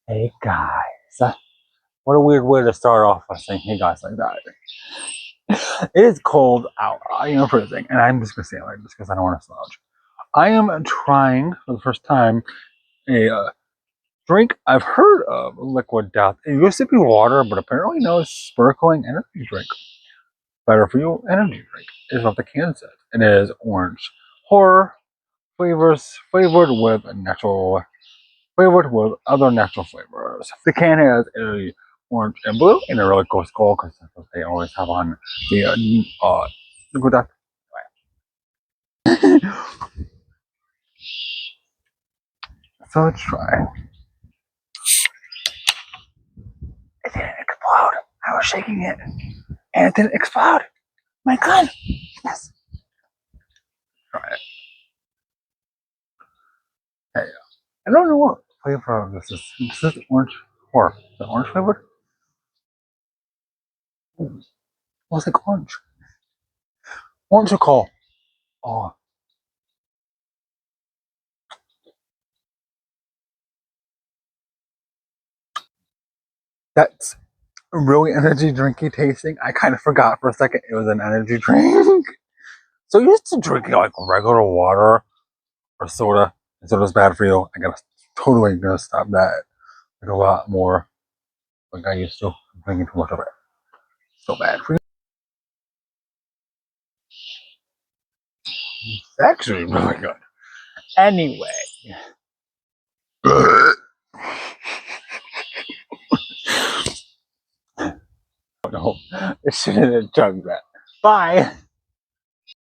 Hey guys. What a weird way to start off by saying hey guys like that. It is cold out. I am freezing, and I'm just gonna say it like this because I don't want to slouch. I am trying for the first time a drink I've heard of, Liquid Death. It used to be water, but apparently now it's sparkling energy drink. Better for you energy drink is what the can says. It is orange horror flavors flavored with other natural flavors. The can has a orange and blue, and it really goes gold because that's what they always have on the Liquid Death. So let's try. It didn't explode. I was shaking it, and it didn't explode. My God! Yes. Try it. Hey, I don't know what flavor this is. This is orange or the orange flavor. Ooh, smells like orange. Orange or coal. Oh, that's really energy drinky tasting. I kind of forgot for a second it was an energy drink. So used to drinking like regular water or soda, and soda's bad for you. I gotta totally gonna stop that. Like a lot more. Like I used to. I'm drinking too much of it. So bad for you. It's actually really good. Anyway. Oh no, I shouldn't have chugged that. Bye.